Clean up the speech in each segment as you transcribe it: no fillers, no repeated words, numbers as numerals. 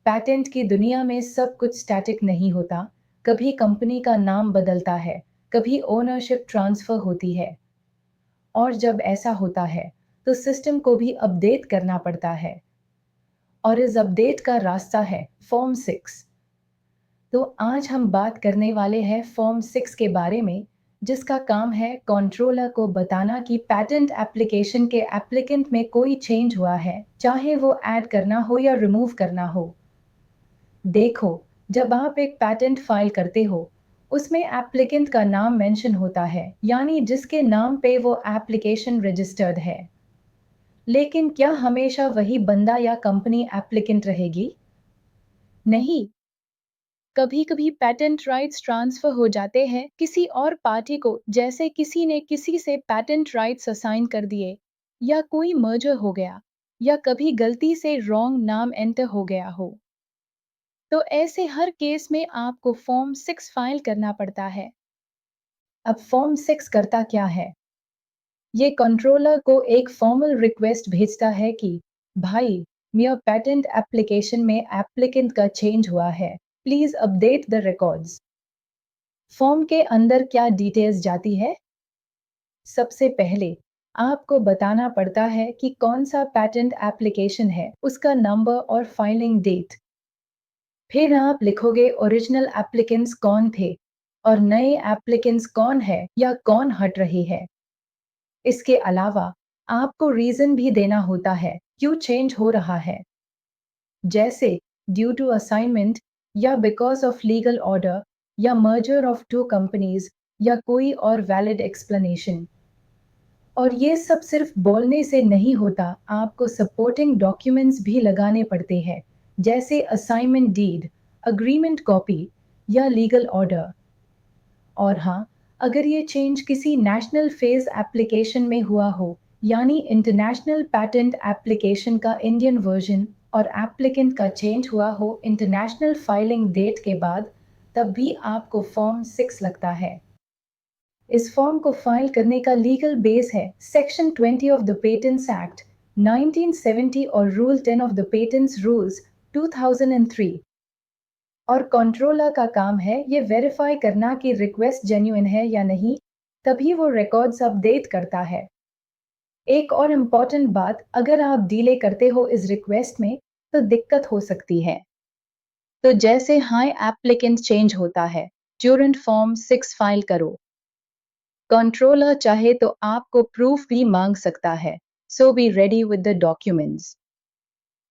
Patent की दुनिया में सब कुछ स्टैटिक नहीं होता। कभी कंपनी का नाम बदलता है, कभी ओनरशिप ट्रांसफर होती है, और जब ऐसा होता है तो सिस्टम को भी अपडेट करना पड़ता है। और इस अपडेट का रास्ता है फॉर्म 6। तो आज हम बात करने वाले हैं फॉर्म 6 के बारे में, जिसका काम है कंट्रोलर को बताना कि पैटेंट एप्लीकेशन के एप्लीकेंट में कोई चेंज हुआ है, चाहे वो ऐड करना हो या रिमूव करना हो। देखो, जब आप एक पैटेंट फाइल करते हो, उसमें एप्लीकेंट का नाम मेंशन होता है, यानी जिसके नाम पे वो एप्लीकेशन रजिस्टर्ड है। लेकिन क्या हमेशा वही बंदा या कंपनी एप्लीकेंट रहेगी? नहीं। कभी कभी पैटेंट राइट्स ट्रांसफर हो जाते हैं किसी और पार्टी को, जैसे किसी ने किसी से पैटेंट राइट्स असाइन कर दिए, या कोई मर्जर हो गया, या कभी गलती से रॉन्ग नाम एंटर हो गया हो। तो ऐसे हर केस में आपको फॉर्म 6 फाइल करना पड़ता है। अब फॉर्म 6 करता क्या है? ये कंट्रोलर को एक फॉर्मल रिक्वेस्ट भेजता है कि भाई, मेरा पेटेंट एप्लीकेशन में एप्लीकेंट का चेंज हुआ है, please update the records. Form के अंदर क्या डिटेल्स जाती है? सबसे पहले आपको बताना पड़ता है कि कौन सा पेटेंट एप्लीकेशन है, उसका नंबर और फाइलिंग डेट। फिर आप लिखोगे ओरिजिनल एप्लीकेंट्स कौन थे और नए एप्लीकेंट्स कौन है या कौन हट रही है। इसके अलावा आपको रीजन भी देना होता है क्यों चेंज हो रहा है, जैसे ड्यू टू असाइनमेंट, या बिकॉज ऑफ लीगल ऑर्डर, या मर्जर ऑफ टू कंपनीज, या कोई और वैलिड एक्सप्लेनेशन। और ये सब सिर्फ बोलने से नहीं होता, आपको सपोर्टिंग डॉक्यूमेंट्स भी लगाने पड़ते हैं, जैसे असाइनमेंट डीड, अग्रीमेंट कॉपी, या लीगल ऑर्डर। और हाँ, अगर ये चेंज किसी नेशनल फेज एप्लीकेशन में हुआ हो, यानी इंटरनेशनल पैटेंट एप्लीकेशन का इंडियन वर्जन, और एप्लीकेंट का चेंज हुआ हो इंटरनेशनल फाइलिंग डेट के बाद, तब भी आपको फॉर्म 6 लगता है। इस फॉर्म को फाइल करने का लीगल बेस है section 20 of the patents act 1970 और rule 10 of the patents rules 2003। और कंट्रोलर का काम है ये वेरीफाई करना कि रिक्वेस्ट जेन्युइन है या नहीं, तभी वो रिकॉर्ड्स अपडेट करता है। एक और इम्पॉर्टेंट बात, अगर आप डिले करते हो इस रिक्वेस्ट में, तो दिक्कत हो सकती है। तो जैसे हाई एप्लीकेंट चेंज होता है, तुरंत फॉर्म 6 फाइल करो। कंट्रोलर चाहे तो आपको प्रूफ भी मांग सकता है, so be ready with the documents.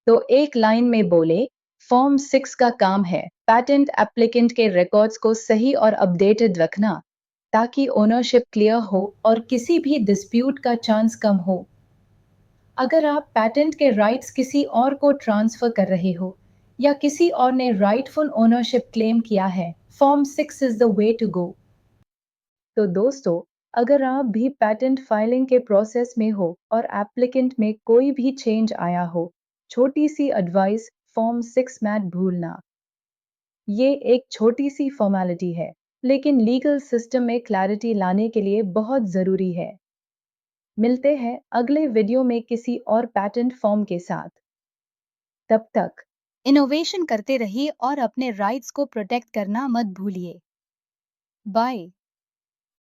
तो एक लाइन में बोले, फॉर्म 6 का काम है पैटेंट एप्लीकेंट के रिकॉर्ड्स को सही और अपडेटेड रखना, ताकि ओनरशिप क्लियर हो और किसी भी डिस्प्यूट का चांस कम हो। अगर आप पैटेंट के राइट्स किसी और को ट्रांसफर कर रहे हो, या किसी और ने राइटफुल ओनरशिप क्लेम किया है, form 6 is the way to go. तो दोस्तों, अगर आप भी पैटेंट फाइलिंग के प्रोसेस में हो और एप्लीकेंट में कोई भी चेंज आया हो, छोटी सी एडवाइस, फॉर्म 6 मत भूलना। ये एक छोटी सी फॉर्मेलिटी है, लेकिन लीगल सिस्टम में क्लैरिटी लाने के लिए बहुत ज़रूरी है। मिलते हैं अगले वीडियो में किसी और पैटेंट फॉर्म के साथ। तब तक इनोवेशन करते रहिए और अपने राइट्स को प्रोटेक्ट करना मत भूलिए। बाय।